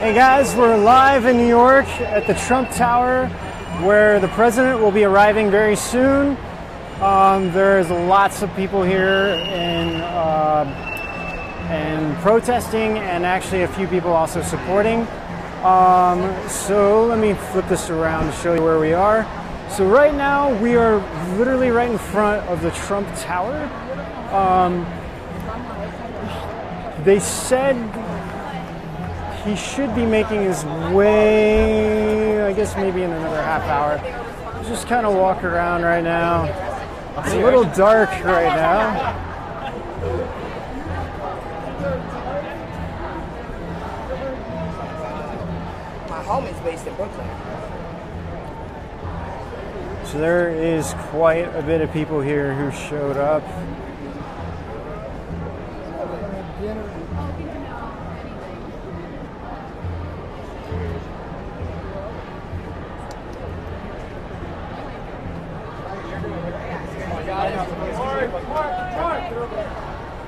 Hey guys, we're live in New York at the Trump Tower where the president will be arriving very soon. There's lots of people here and protesting, and actually a few people also supporting. So let me flip this around to show you where we are. So right now we are literally right in front of the Trump Tower. They said he should be making his way, I guess maybe in another half hour. Just kind of walk around right now. It's a little dark right now. My home is based in Brooklyn. So there is quite a bit of people here who showed up.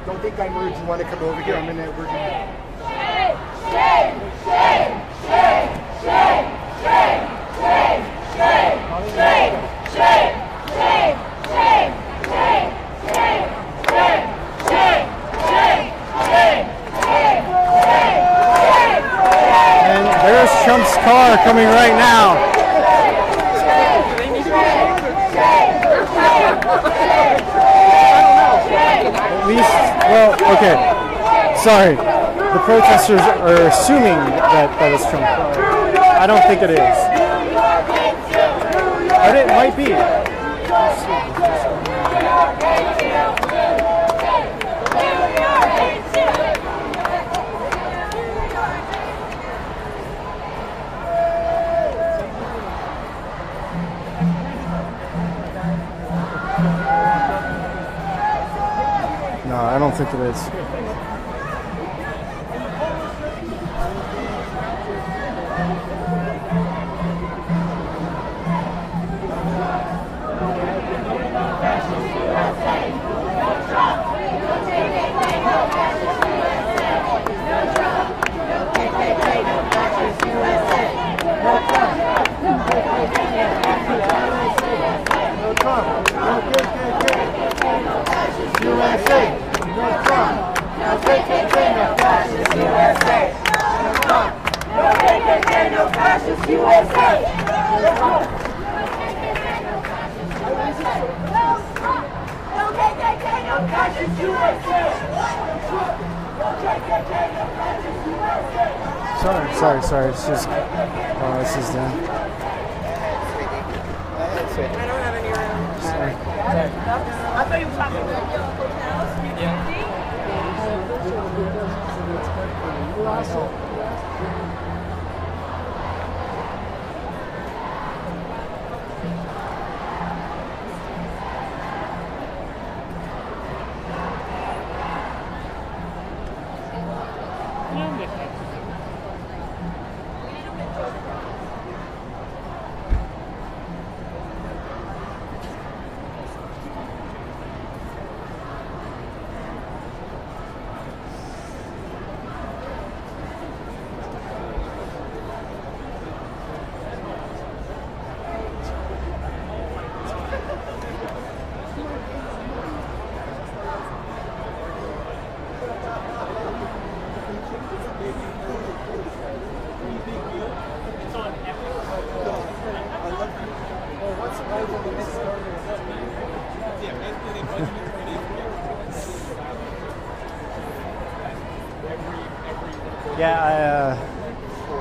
Don't think I'm rude. You want to come over here? I'm in that Virginia. Shame! Shame! Shame! Shame! Shame! Shame! Shame! Shame! Shame! Shame! Shame! Shame! Shame! Shame! Shame! Shame! Shame! Shame! And there's Trump's car coming right now. At least, well, okay. Sorry. The protesters are assuming that it's Trump. I don't think it is. But it might be. No, I don't think it is. Sorry. It's just, oh, this is done. I don't have any room. Sorry. I thought you were talking about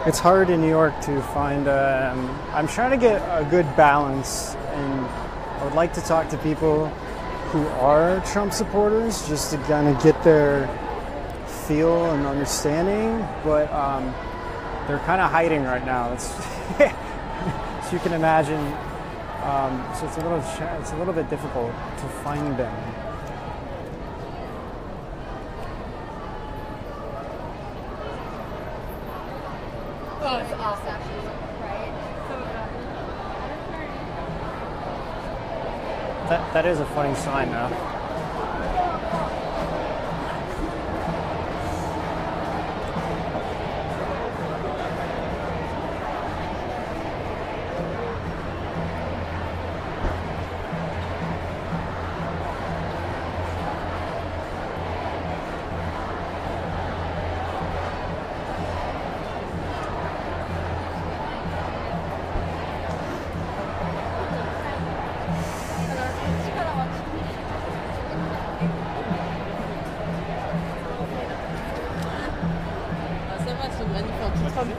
It's hard in New York to find, I'm trying to get a good balance, and I would like to talk to people who are Trump supporters just to kind of get their feel and understanding, but they're kind of hiding right now. It's as you can imagine, so it's a little bit difficult to find them. Oh, it's awesome. Right? That is a funny sign, though. magnifique. Comme...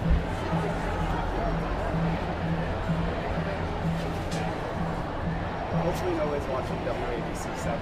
Hopefully nobody's watching WABC 7.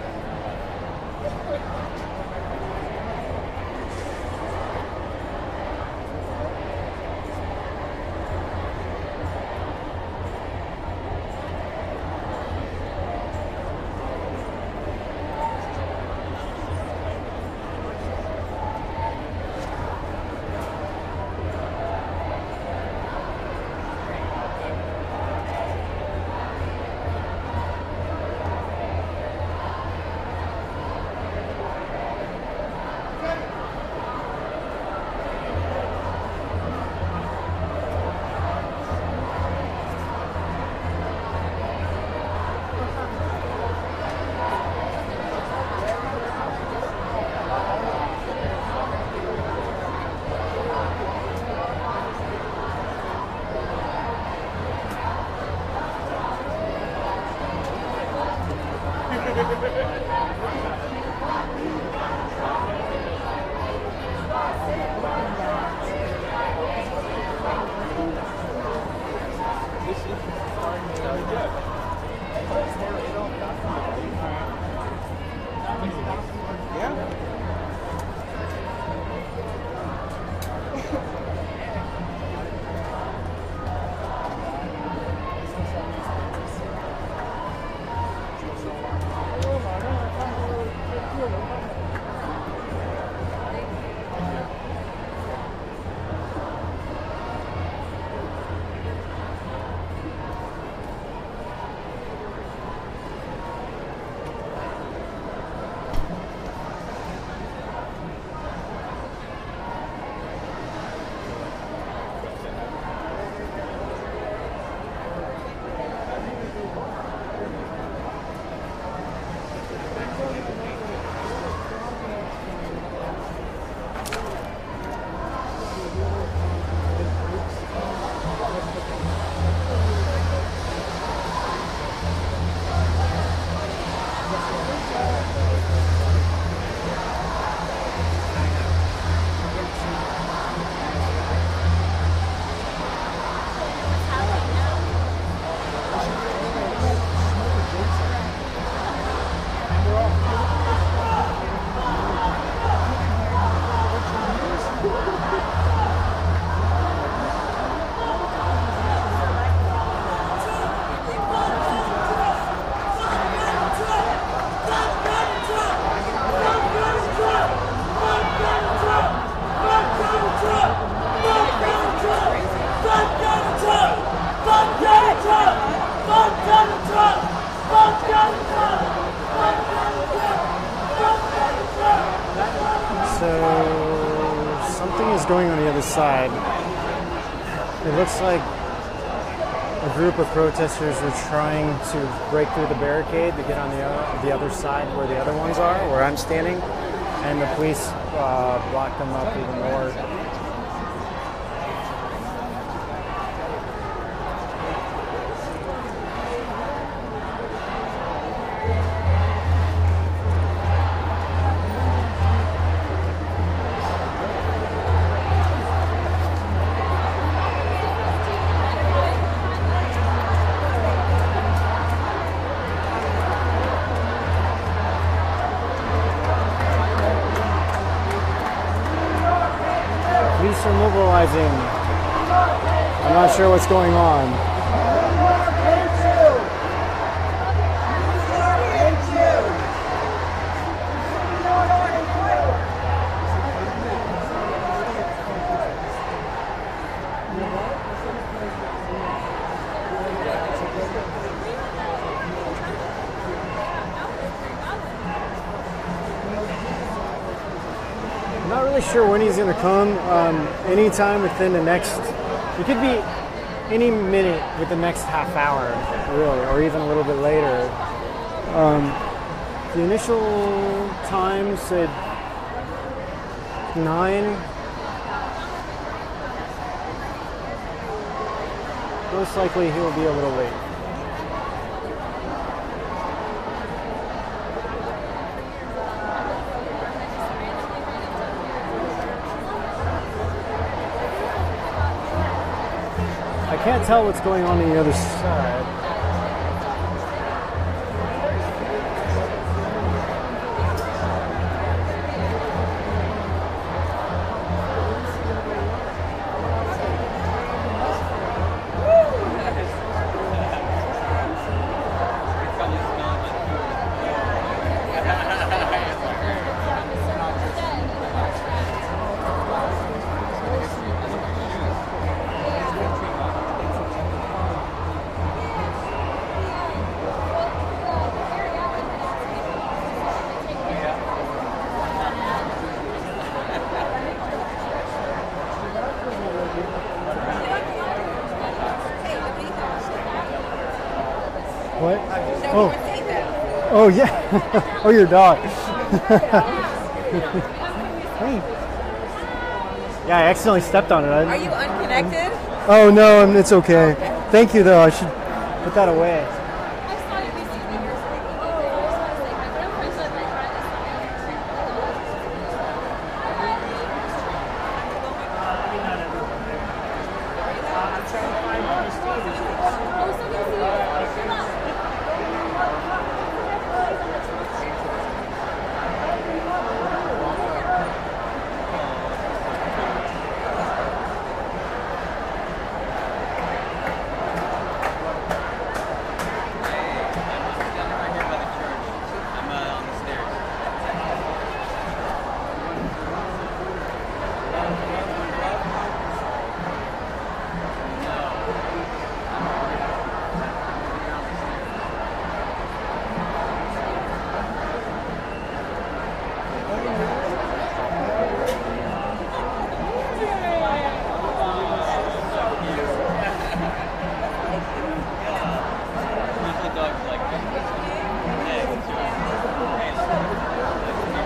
So something is going on the other side. It looks like a group of protesters were trying to break through the barricade to get on the other side where the other ones are, where I'm standing, and the police blocked them up even more. Police are mobilizing. I'm not sure what's going on. I'm not really sure when he's going to come. Anytime within the next, it could be any minute with the next half hour, really, or even a little bit later. The initial time said 9. Most likely he will be a little late. Can't tell what's going on the other side. What? Oh. Oh yeah. Oh, your dog. Hey. Yeah, I accidentally stepped on it. Are you unconnected? Oh no, it's okay. Thank you though. I should put that away.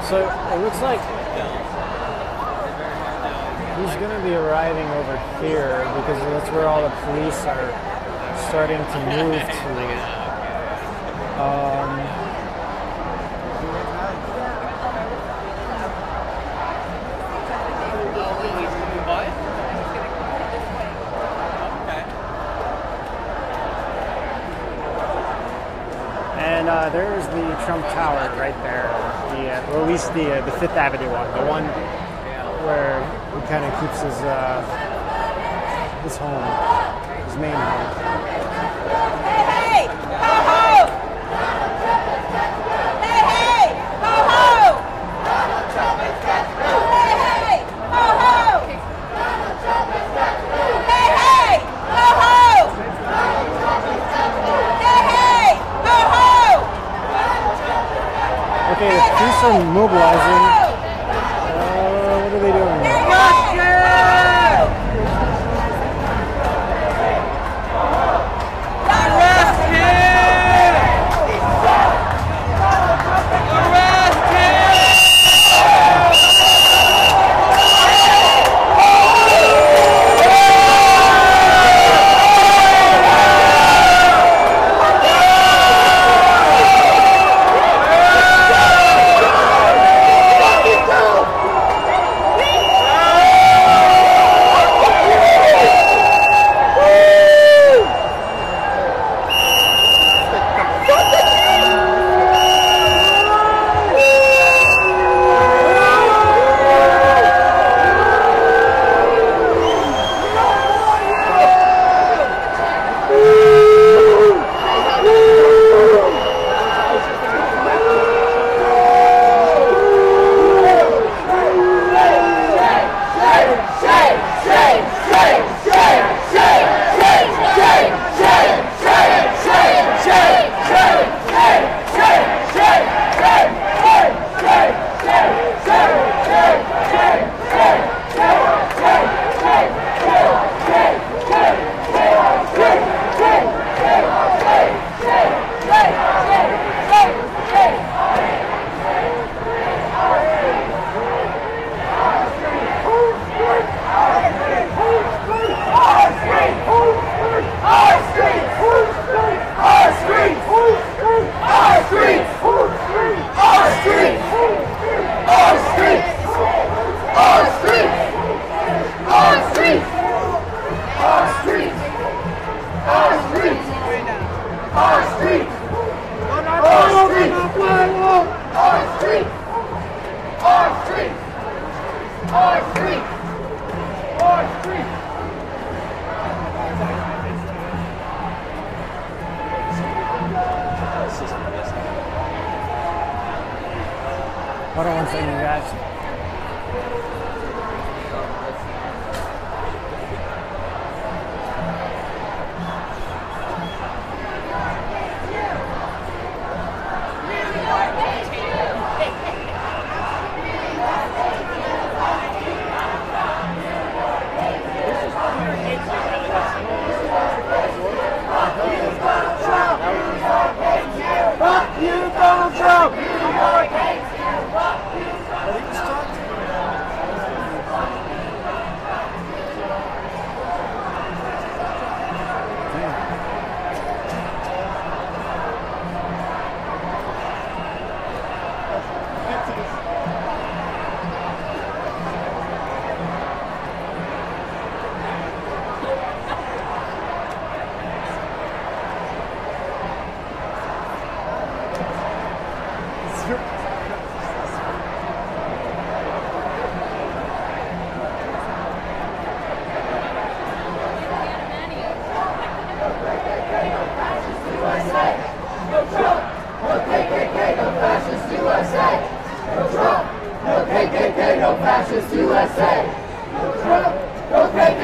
So it looks like he's going to be arriving over here because that's where all the police are starting to move to. And there's the Trump Tower right there, or at least the Fifth Avenue one, the one where he kind of keeps his home, his main home. Hey, ho ho! Hey, hey, ho ho! Hey, hey, ho ho! Hey, hey, ho ho! Hey, hey, ho ho! Okay, the police are mobilizing. What are they doing?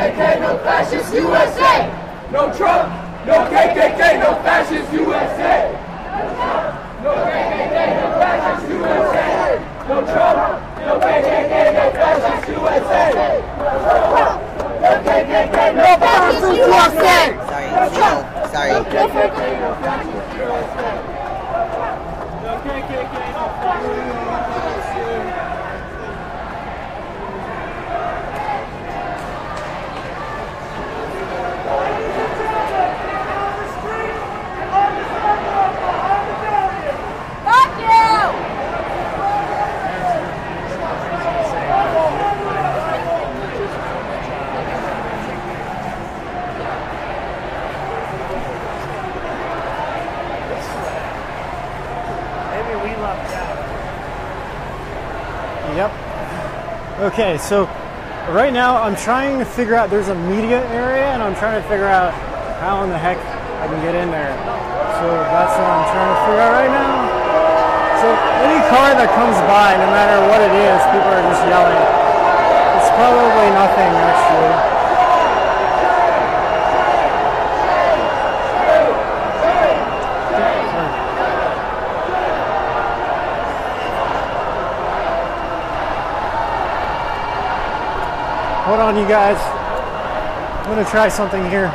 KKK, no fascist USA! No Trump, no KKK, no fascist USA! No KKK, no fascist USA! No Trump, no KKK, no fascist USA! No KKK, no fascist USA! Sorry. No KKK, no fascist USA! No KKK, no fascist USA! Yep. Okay, so right now I'm trying to figure out, there's a media area and I'm trying to figure out how in the heck I can get in there. So that's what I'm trying to figure out right now. So any car that comes by, no matter what it is, people are just yelling. It's probably nothing actually. Hold on, you guys. I'm gonna try something here.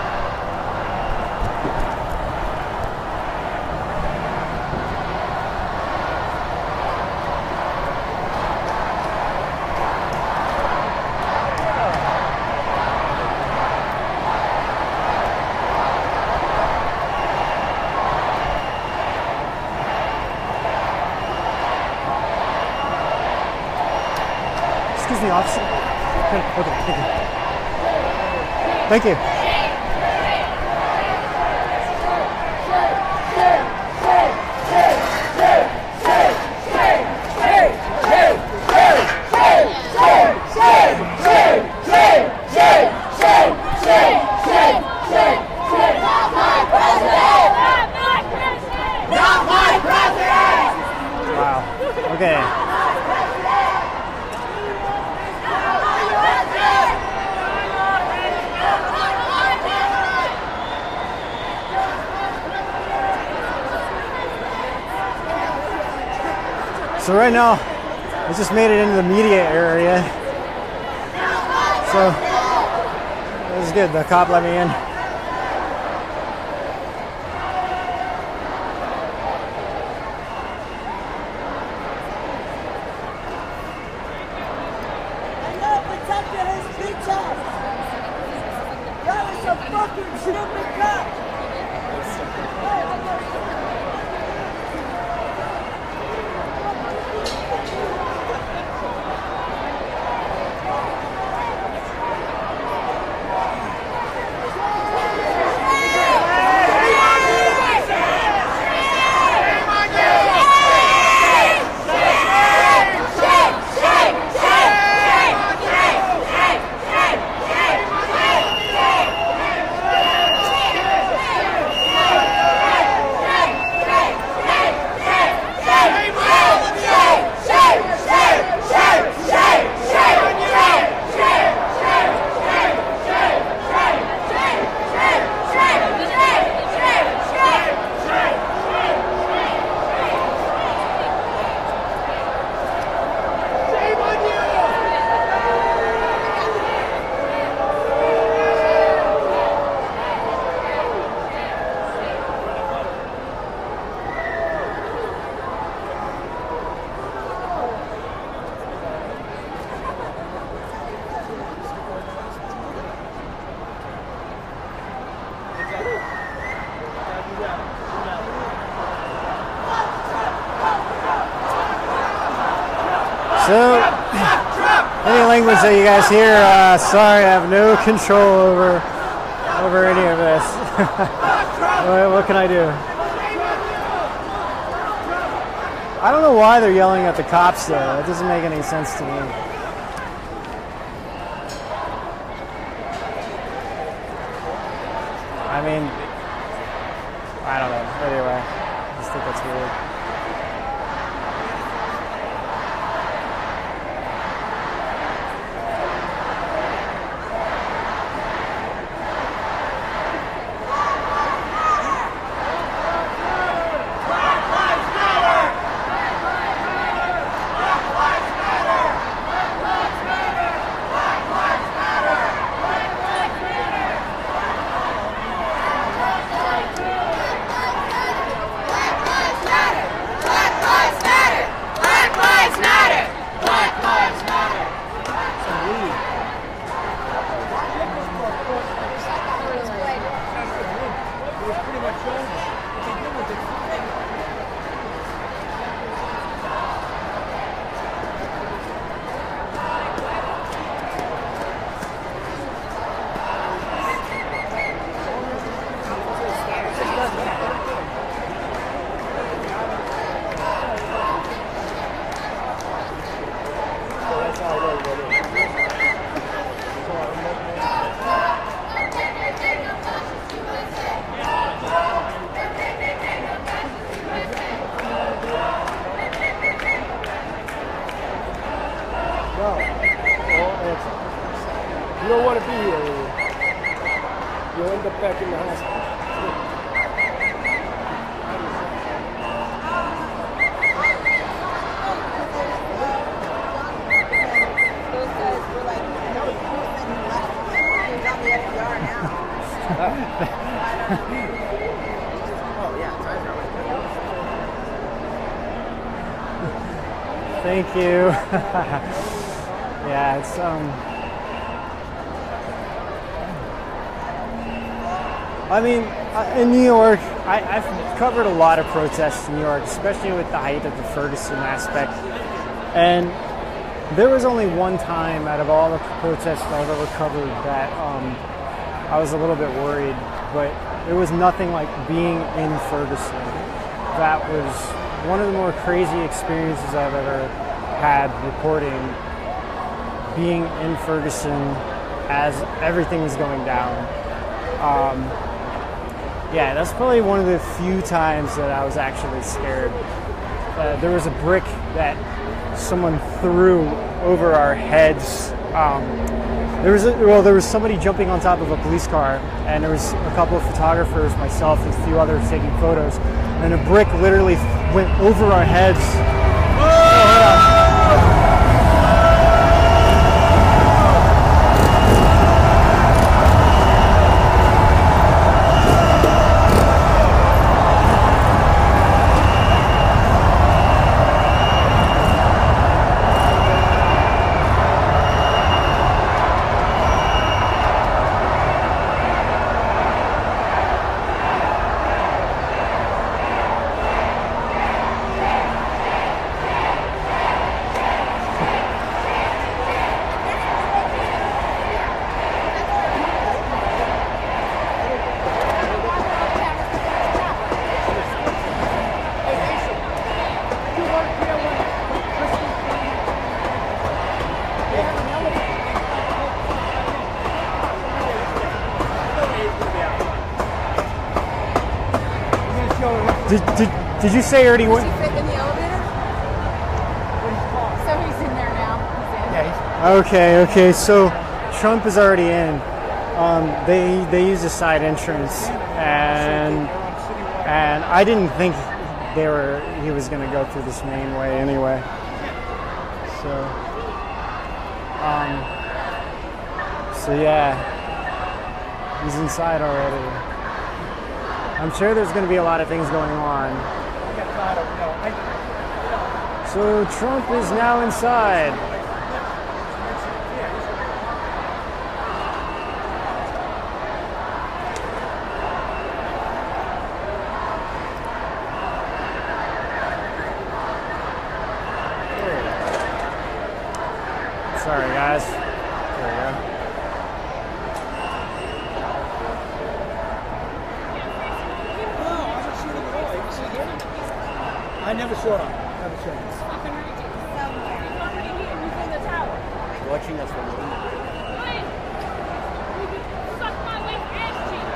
Excuse me, officer. Okay, thank you. Thank you. Wow. Okay. So right now, I just made it into the media area. So it was good. The cop let me in. So, any language that you guys hear, sorry, I have no control over any of this. What can I do? I don't know why they're yelling at the cops though. It doesn't make any sense to me. I mean, I don't know. Anyway, I just think that's weird. You don't want to be here. You'll end up back in the hospital. Those guys were like, no, he's on the FDR now. Oh, yeah, times are Thank you. Yeah, it's I mean, in New York, I've covered a lot of protests in New York, especially with the height of the Ferguson aspect. And there was only one time out of all the protests I've ever covered that I was a little bit worried, but it was nothing like being in Ferguson. That was one of the more crazy experiences I've ever had reporting being in Ferguson as everything was going down. Yeah, that's probably one of the few times that I was actually scared. There was a brick that someone threw over our heads. There was somebody jumping on top of a police car, and there was a couple of photographers, myself, and a few others taking photos, and a brick literally went over our heads. Did you say already went? Did he fit in the elevator? So he's in there now. Okay. So Trump is already in. They used a side entrance, and I didn't think he was going to go through this main way anyway. So yeah, he's inside already. I'm sure there's going to be a lot of things going on. So Trump is now inside. Sorry, guys. There we go. I never saw him. Fucking ridiculous. He's already here. He's in the tower. Watching us from the window. Suck my wife's ass cheek.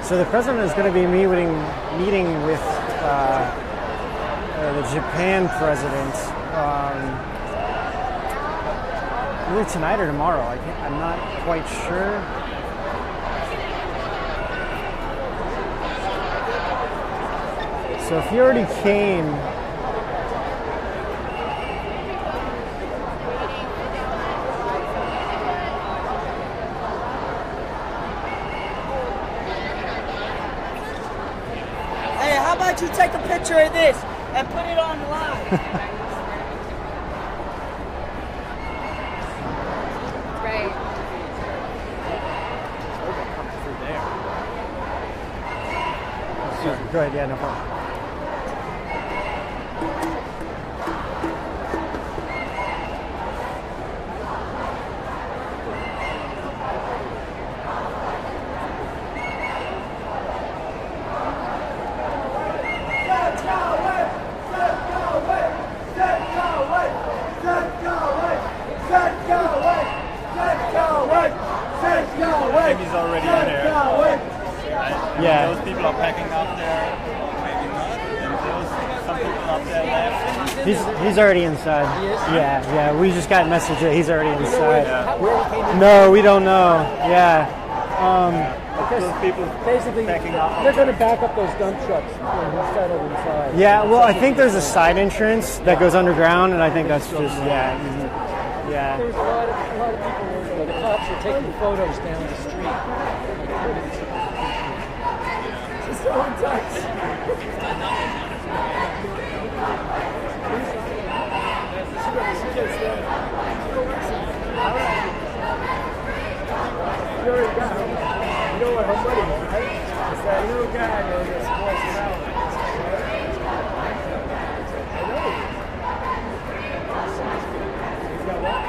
So the president is going to be meeting with the Japan president either tonight or tomorrow. I'm not quite sure. So if he already came, hey, how about you take a picture of this and put it on the line? Right. sorry, go ahead, yeah, no problem. He's already in there. Yeah. Those people are packing up there, maybe not. And some people up there left. He's already inside. He is? Yeah. We just got a message that he's already inside. Where he came in? No, we don't know. Yeah. Those people Basically, packing up. they're going to back up those dump trucks when he's settled inside. Yeah. Well, I think there's a side entrance that goes underground, and I think that's just yeah. There's a lot of people where the cops are taking photos down the street. It's so intense. You know what her buddy was, right? It's that little guy that sports it out. I know. He's got what?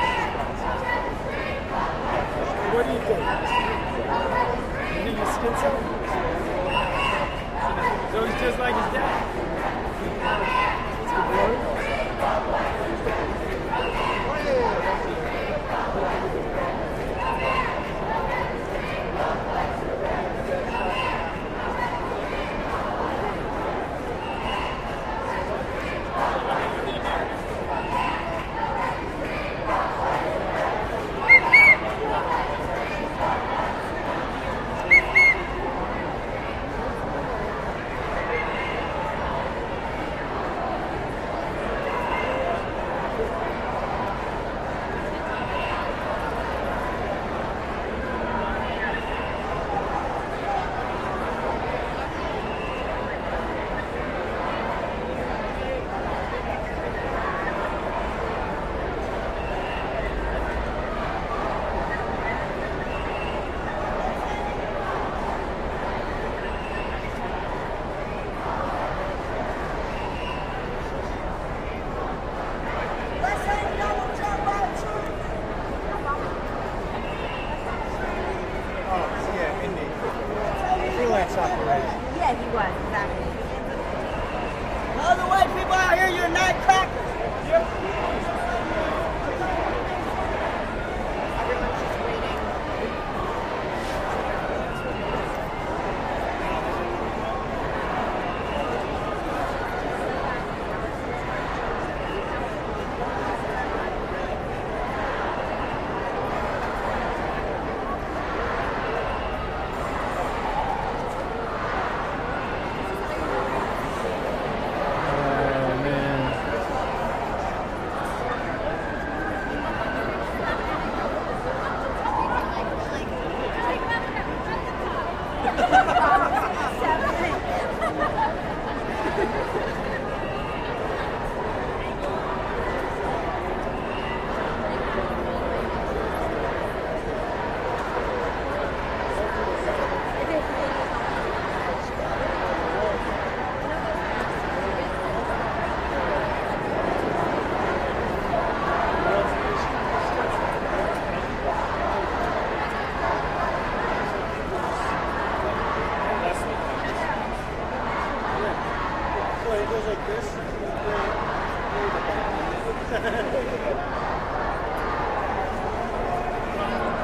What do you think? You need your skin cell? So he's just like his dad. It's good boy. Yeah, he was, exactly. By the way, people out here, you're not crackers.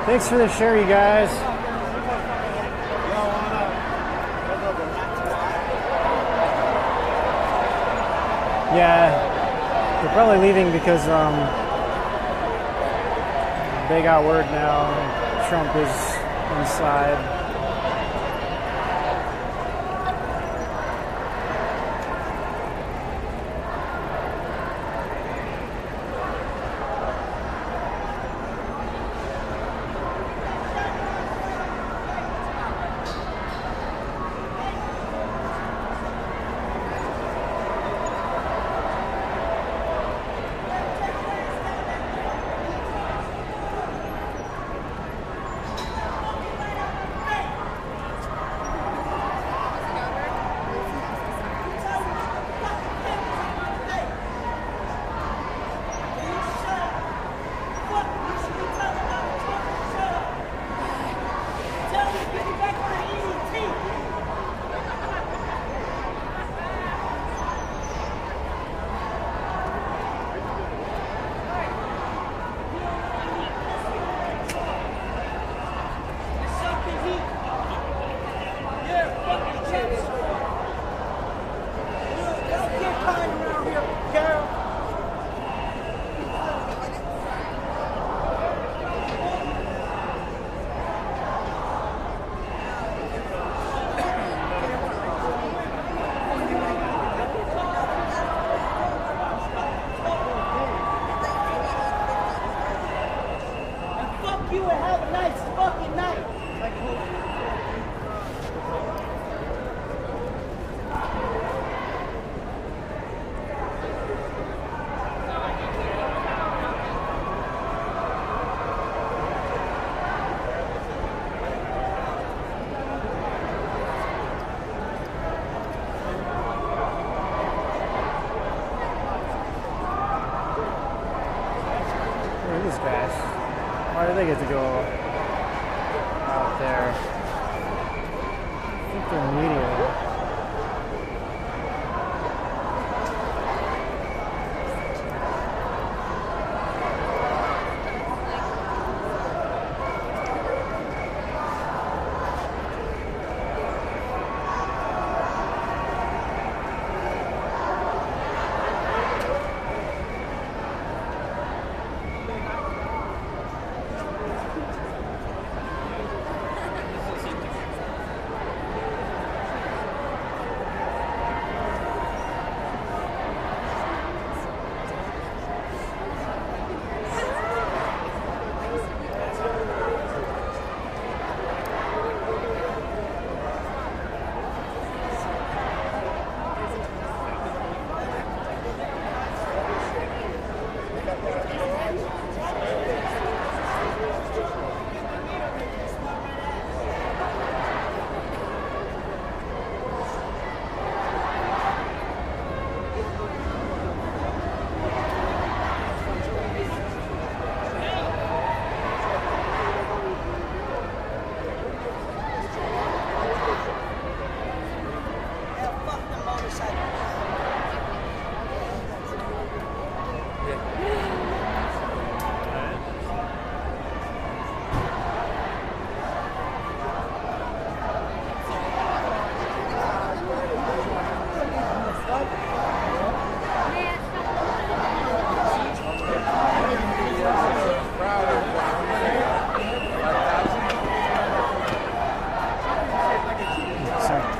Thanks for the share, you guys. Yeah, they're probably leaving because they got word now Trump is inside. These guys, why do they get to go out there? I think they're media.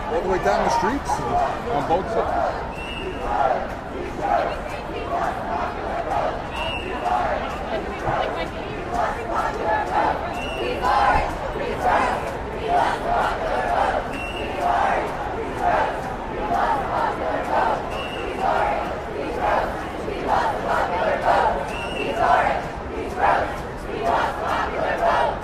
All the way down the streets on both sides. We want the popular vote.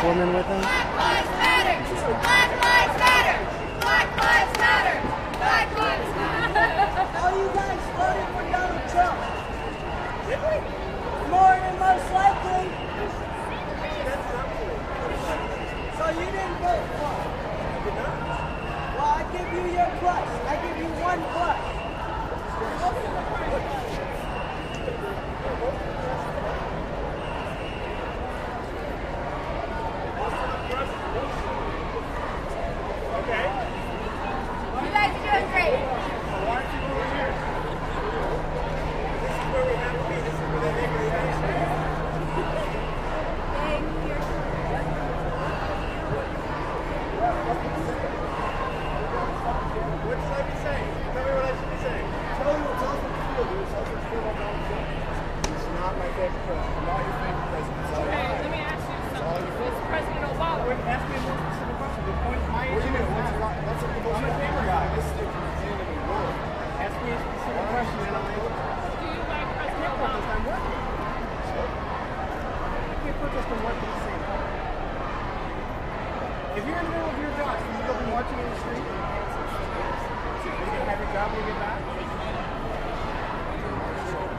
woman with him. Black lives matter. Black lives matter. Black lives matter. Black lives matter. All you guys voted for Donald Trump. More than most likely. So you didn't vote for him. Well, I give you your plus. I give you 1 plus. You guys are doing great. If you're in the middle of your job, can you go be marching in the street? You can have your job when you get back?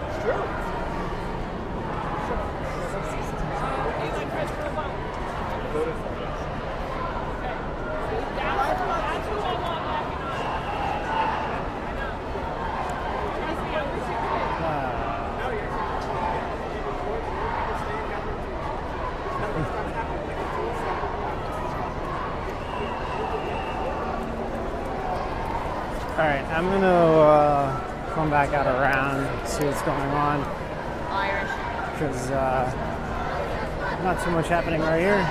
It's true. All right, I'm gonna come back out around, see what's going on. Irish. Because not too much happening right here.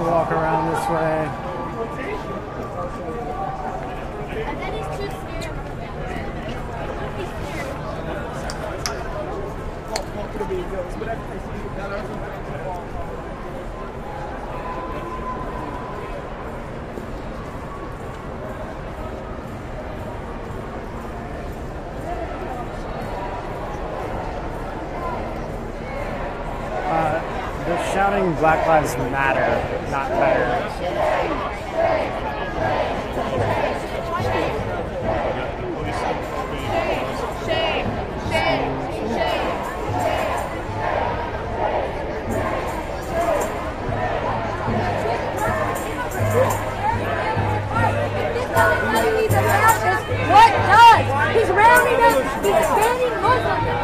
Walk around this way. And then he's too scared. He's They're shouting Black Lives Matter, not better. What does? He's rounding up, he's banning Muslims.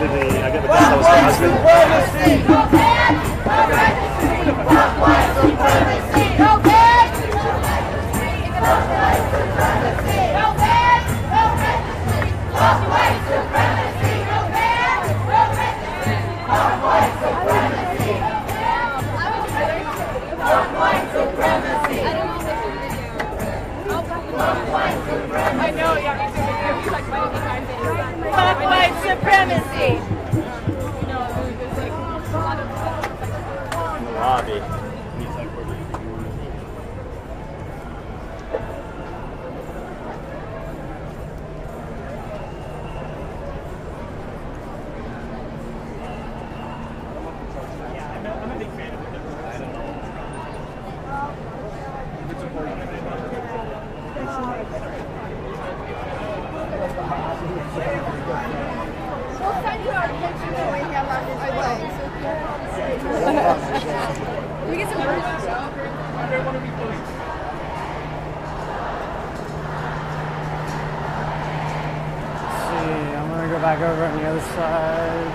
to the I get the guess that was her husband. I know, yeah, me too. He's like fuck white supremacy. There's like a lot of Lobby. I'm a big fan of it. I don't know. It's important. We'll send you our picture when we have our display. We get some See, I'm gonna go back over on the other side.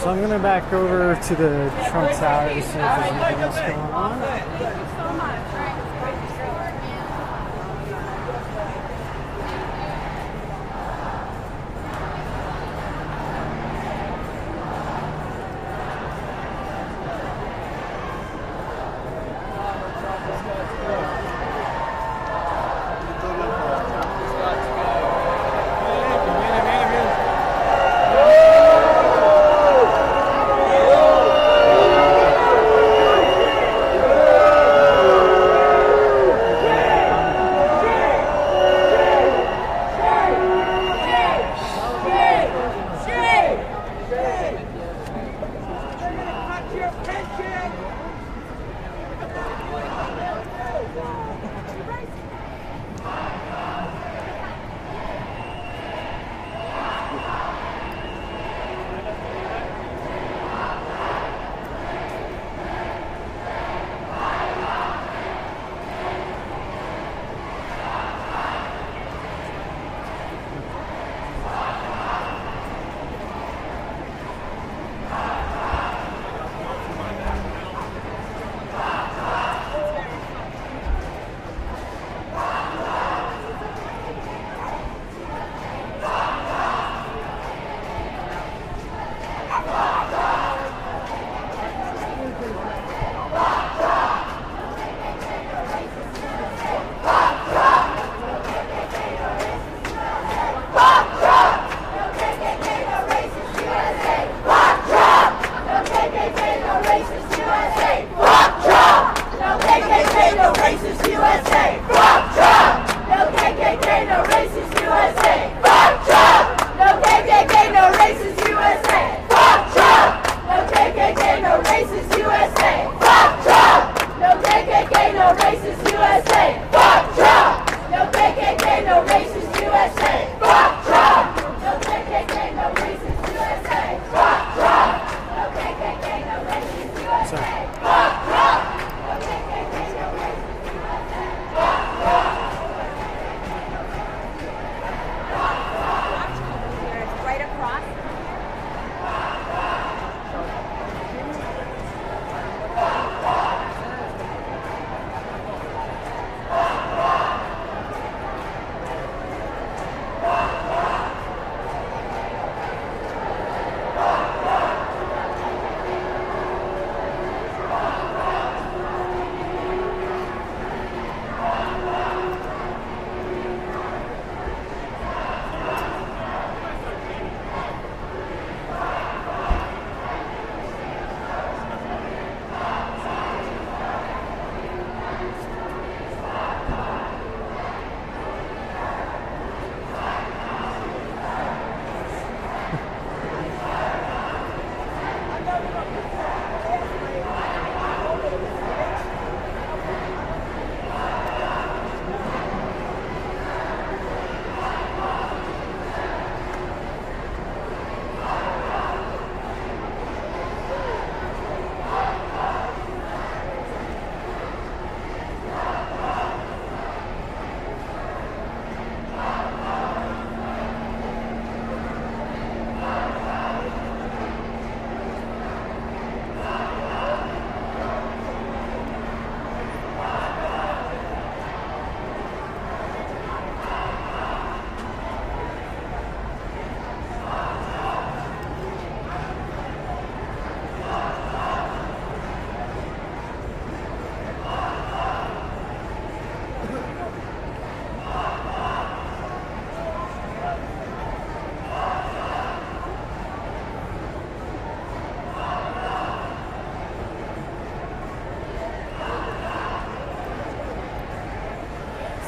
So I'm gonna back over to the Trump Tower to see if there's anything else going on.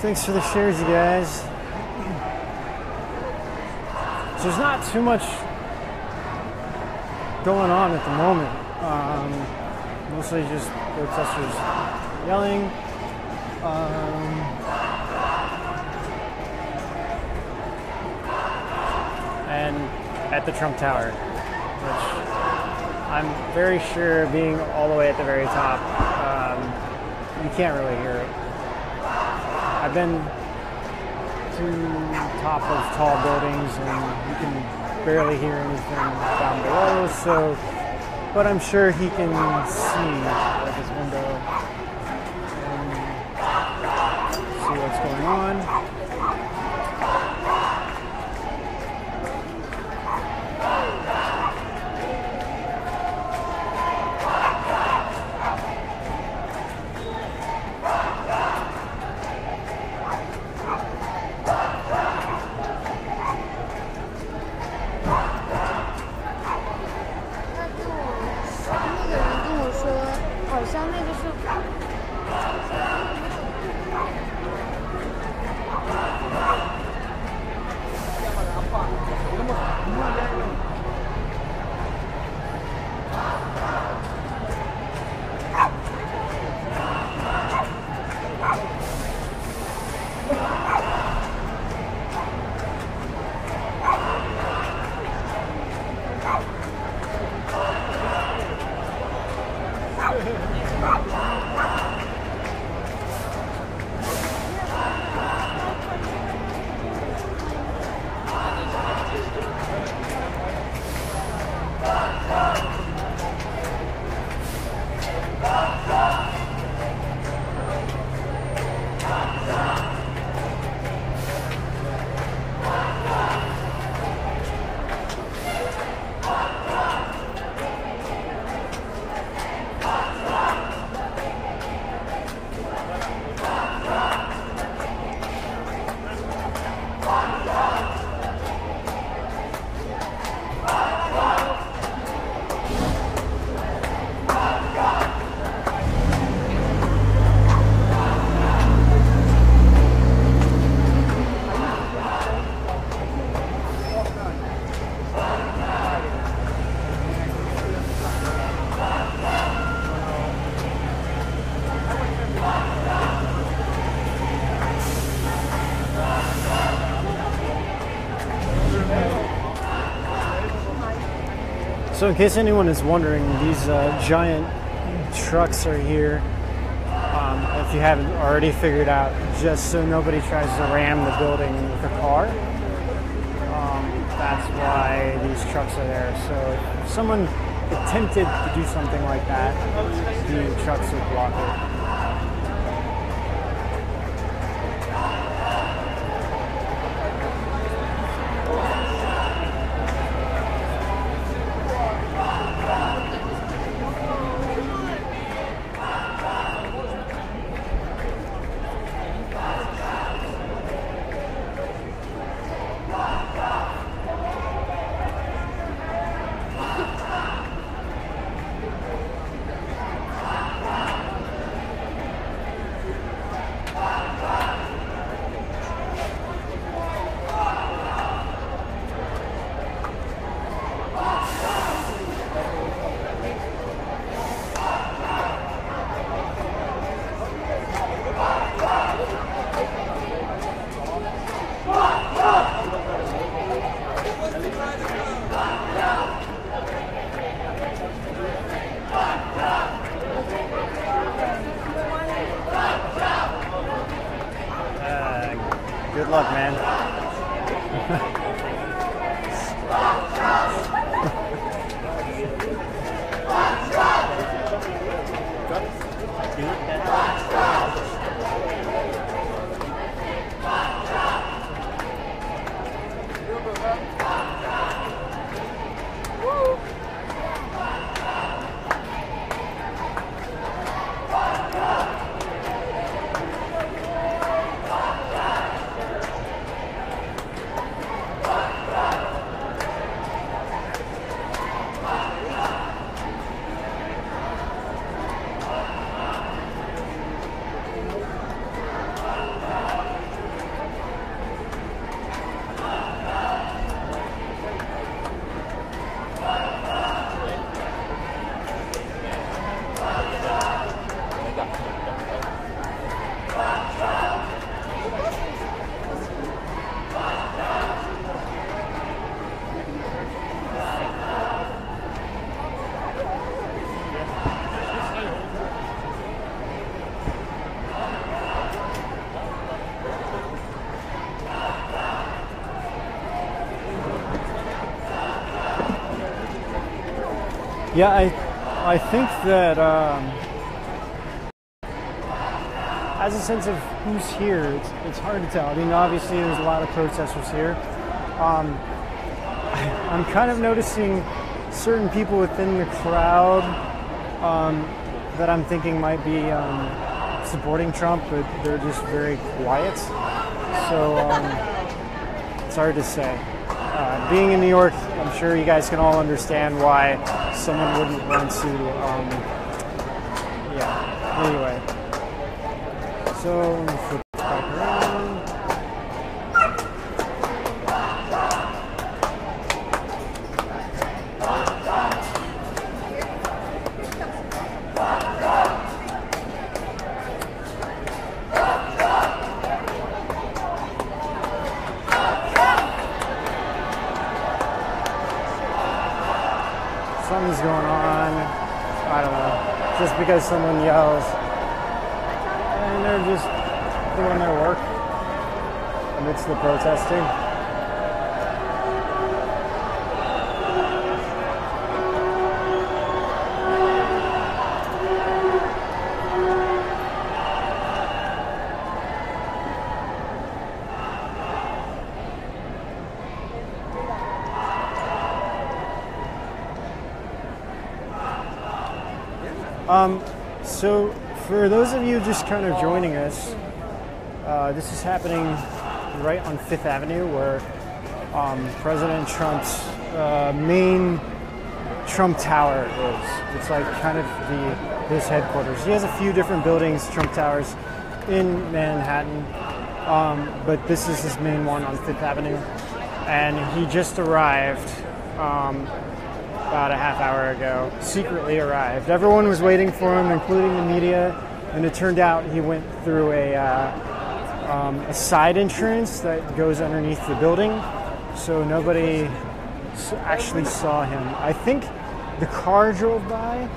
Thanks for the shares, you guys. So there's not too much going on at the moment. Mostly just protesters yelling. And at the Trump Tower, which I'm very sure being all the way at the very top, you can't really hear it. I've been to top of tall buildings and you can barely hear anything down below, so, but I'm sure he can see out of his window and see what's going on. So in case anyone is wondering, these giant trucks are here. If you haven't already figured out, just so nobody tries to ram the building with a car. That's why these trucks are there. So if someone attempted to do something like that, the trucks would block it. Good luck, man. Yeah, I think that as a sense of who's here, it's hard to tell. I mean, obviously there's a lot of protesters here. I'm kind of noticing certain people within the crowd that I'm thinking might be supporting Trump, but they're just very quiet. So it's hard to say. Being in New York, I'm sure you guys can all understand why someone wouldn't want to, yeah, anyway. So, let me flip this back around. Something's going on. I don't know. Just because someone yells and they're just doing their work amidst the protesting. So for those of you just kind of joining us, this is happening right on Fifth Avenue where President Trump's main Trump Tower is. It's like kind of his headquarters. He has a few different buildings, Trump Towers, in Manhattan, but this is his main one on Fifth Avenue. And he just arrived about a half hour ago, secretly arrived. Everyone was waiting for him, including the media, and it turned out he went through a side entrance that goes underneath the building, so nobody actually saw him. I think the car drove by.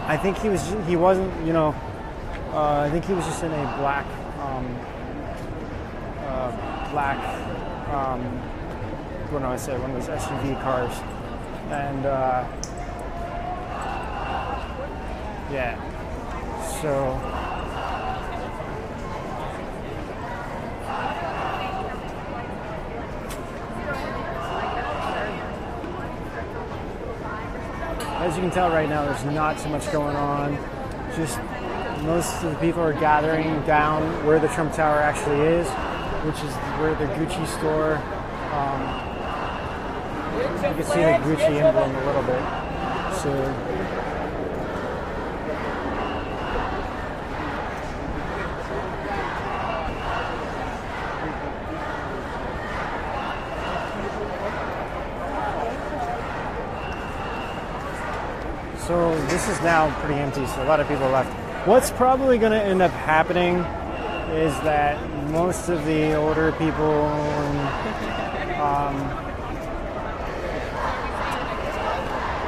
I think he wasn't, you know, I think he was just in a black, what do I say, one of those SUV cars. And yeah, so as you can tell right now, there's not too much going on. Just most of the people are gathering down where the Trump Tower actually is, which is where the Gucci store. You can see the Gucci emblem a little bit. So this is now pretty empty, so a lot of people left. What's probably going to end up happening is that most of the older people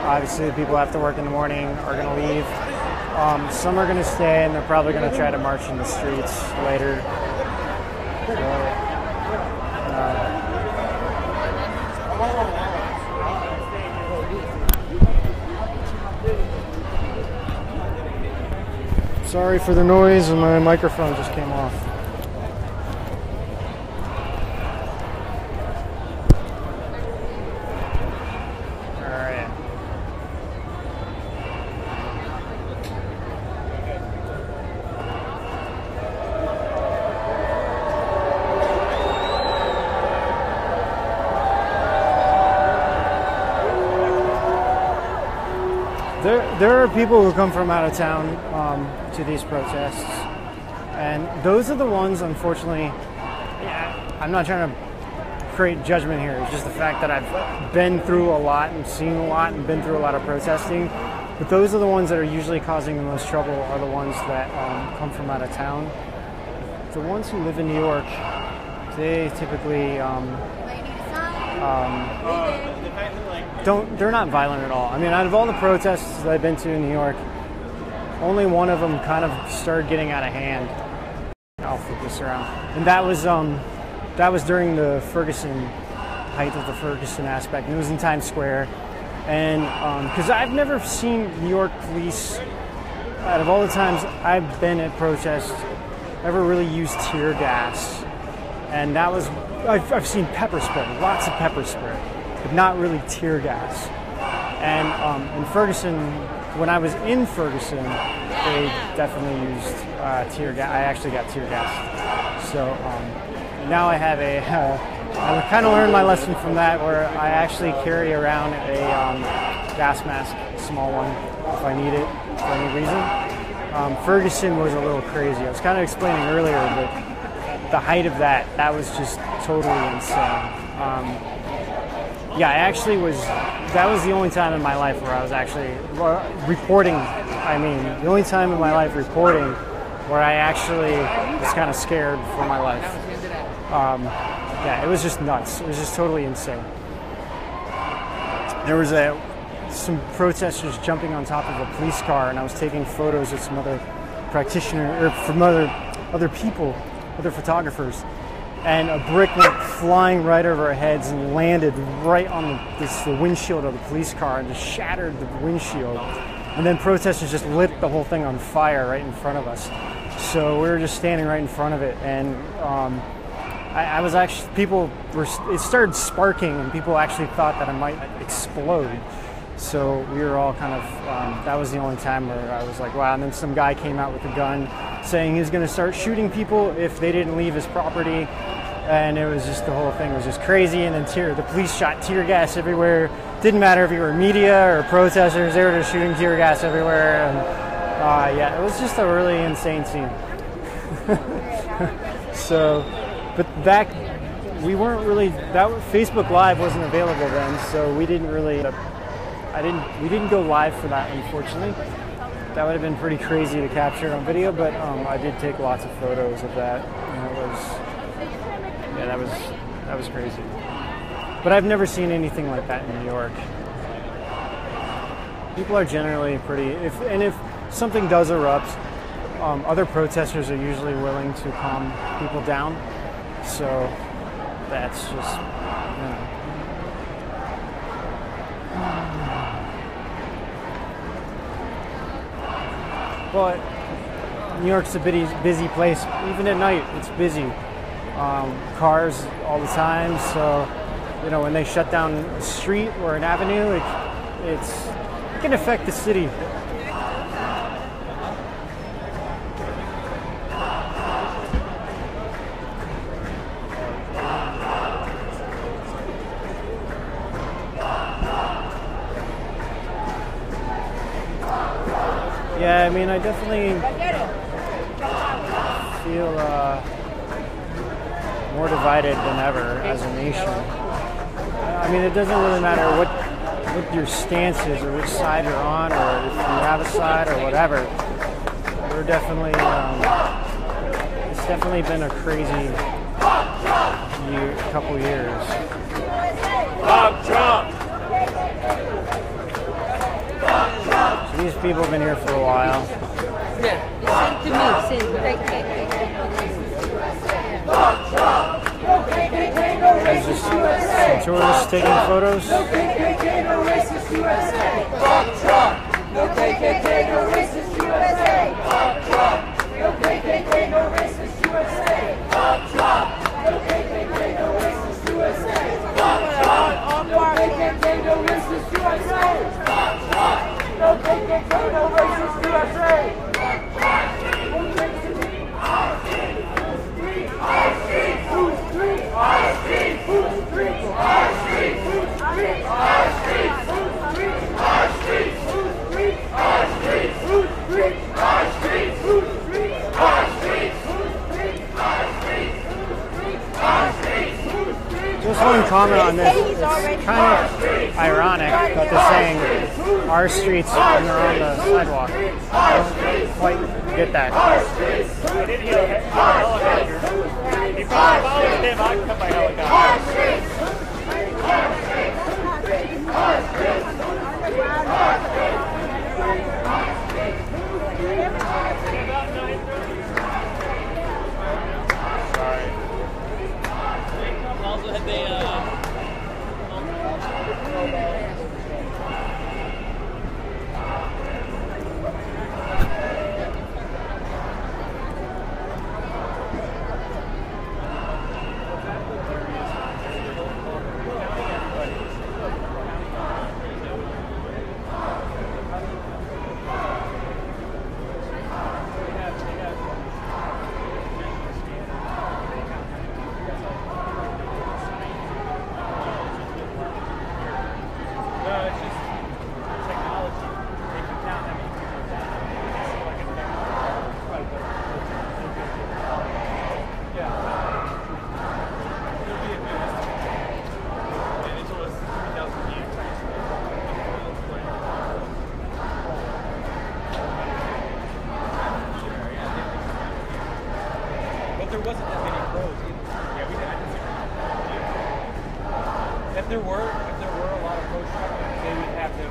obviously, the people who have to work in the morning are going to leave. Some are going to stay, and they're probably going to try to march in the streets later. Sorry for the noise, and my microphone just came off. There are people who come from out of town to these protests, and those are the ones, unfortunately, I'm not trying to create judgment here, it's just the fact that I've been through a lot and seen a lot and been through a lot of protesting, but those are the ones that are usually causing the most trouble are the ones that come from out of town. The ones who live in New York, they typically they're not violent at all. I mean, out of all the protests that I've been to in New York, only one of them kind of started getting out of hand. I'll flip this around. And that was during the Ferguson, height of the Ferguson aspect. And it was in Times Square. And because I've never seen New York police, out of all the times I've been at protests, ever really use tear gas. And that was, I've seen pepper spray, lots of pepper spray, but not really tear gas. And in Ferguson, when I was in Ferguson, they definitely used tear gas. I actually got tear gas. So now I have I kind of learned my lesson from that, where I actually carry around a gas mask, a small one, if I need it for any reason. Ferguson was a little crazy. I was kind of explaining earlier, but the height of that was just totally insane. Yeah, I actually that was the only time in my life where I was actually reporting. I mean, the only time in my life reporting where I actually was kind of scared for my life. Yeah, it was just nuts. It was just totally insane. There was some protesters jumping on top of a police car, and I was taking photos with some other practitioners, or from other people, other photographers, and a brick went flying right over our heads and landed right on the windshield of the police car and just shattered the windshield. And then protesters just lit the whole thing on fire right in front of us. So we were just standing right in front of it, and I was actually, it started sparking, and people actually thought that it might explode. So we were all kind of, that was the only time where I was like, wow. And then some guy came out with a gun saying he was going to start shooting people if they didn't leave his property. And it was just, the whole thing was just crazy. And then the police shot tear gas everywhere. Didn't matter if you were media or protesters, they were just shooting tear gas everywhere. And yeah, it was just a really insane scene. So, but we weren't really, Facebook Live wasn't available then, so we didn't really, we didn't go live for that, unfortunately. That would have been pretty crazy to capture on video, but I did take lots of photos of that, and it was, yeah, that was crazy. But I've never seen anything like that in New York. People are generally pretty, if something does erupt, other protesters are usually willing to calm people down. So that's just, you know. But New York's a busy place. Even at night, it's busy. Cars all the time. So, you know, when they shut down a street or an avenue, it can affect the city. Yeah, I mean, I definitely feel more divided than ever as a nation. I mean, it doesn't really matter what your stance is or which side you're on, or if you have a side or whatever. We're definitely, it's definitely been a crazy couple years. Bob Trump! So these people have been here for a while. Yeah, send to me, There's just some tourists taking photos. No KKK, no racist USA! Bob Trump! No KKK, no racist USA! Bob Trump! No KKK, no racist USA! Bob Trump! No KKK, no racist USA! Bob Trump! No KKK, no racist USA! Bob Trump! No KKK, no racist USA! Our street, whose street? Our street, whose street? Our street, whose street? Our street, whose street? Our street, whose street? Our street, whose street? Our street, whose street? Our street, whose street? Our street, whose street? Our street, whose street? Just one comment on this. It's kind of ironic that they're saying our streets when they're on the sidewalk. I don't quite get that. I did hear a helicopter. If you follow them, I can come by helicopter. Sorry. Also, had they wasn't that many pros either. Yeah, we had. If there were a lot of pro trucking, they would have them.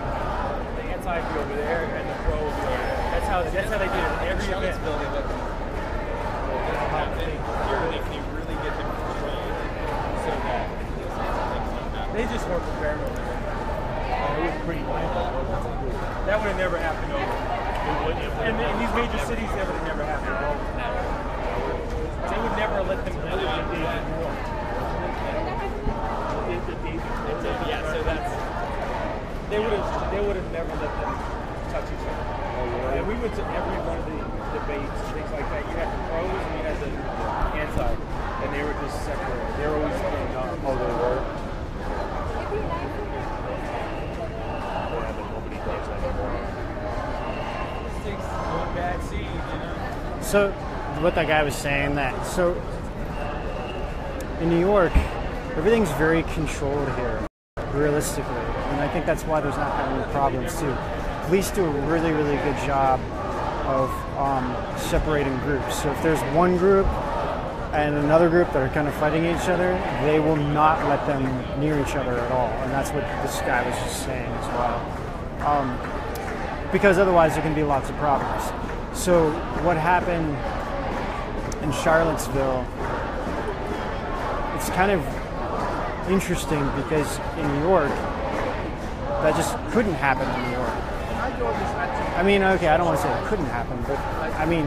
The anti be over there and the pro would be over there. That's how they did it in every event. They really get them trained so that they just weren't prepared over there. It was pretty bad. That would have never happened over. And in these major cities, that would have never happened over. They would never let them do it in New York. Yeah, so that's they would have never let them touch each other. And we went to every one of the debates and things like that. You had the pros and you had the anti, and they were just separated. They were always playing up. Oh, they were. Yeah, but nobody does anymore. it takes one bad seed, you know. So, what that guy was saying so in New York, everything's very controlled here, realistically, and I think that's why there's not that many problems too. Police do a really, really good job of separating groups. So if there's one group and another group that are kind of fighting each other, they will not let them near each other at all, and that's what this guy was just saying as well. Because otherwise there can be lots of problems. So what happened in Charlottesville, it's kind of interesting because in New York, that just couldn't happen in New York. I mean, okay, I don't want to say it couldn't happen, but I mean,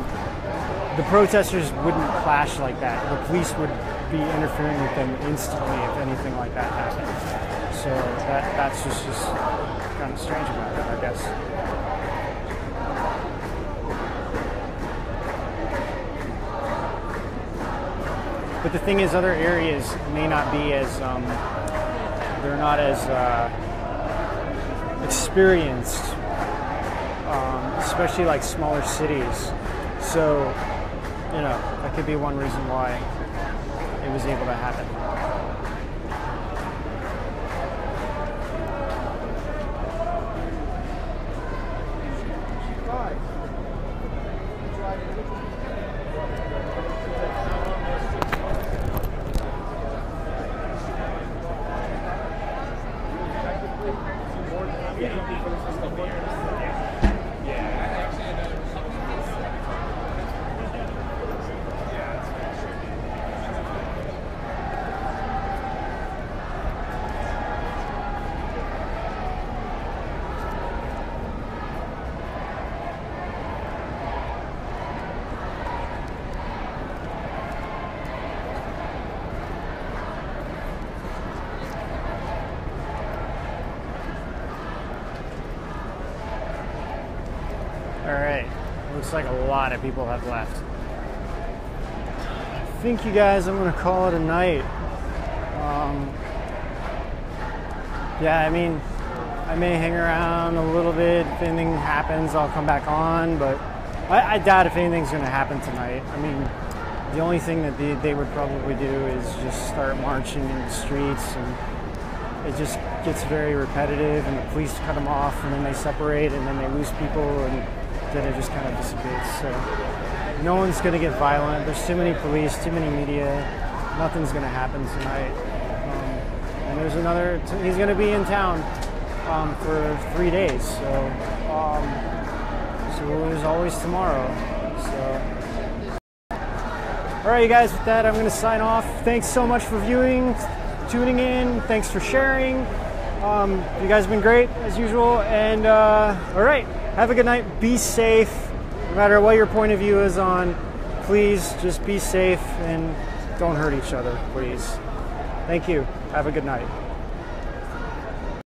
the protesters wouldn't clash like that. The police would be interfering with them instantly if anything like that happened. So that's just kind of strange about it, I guess. But the thing is, other areas may not be as, they're not as experienced, especially like smaller cities. So, you know, that could be one reason why it was able to happen. Alright, looks like a lot of people have left. I think, you guys, I'm going to call it a night. Yeah, I mean, I may hang around a little bit. If anything happens, I'll come back on, but I doubt if anything's going to happen tonight. I mean, the only thing that they would probably do is just start marching in the streets, and it just gets very repetitive, and the police cut them off, and then they separate, and then they lose people, and then it just kind of dissipates. So no one's going to get violent. There's too many police, too many media. Nothing's going to happen tonight. And there's another, he's going to be in town for 3 days. So there's always tomorrow. So, all right, you guys, with that, I'm going to sign off. Thanks so much for viewing, tuning in. Thanks for sharing. You guys have been great, as usual. And all right, have a good night. Be safe. No matter what your point of view is on, please just be safe and don't hurt each other, please. Thank you. Have a good night.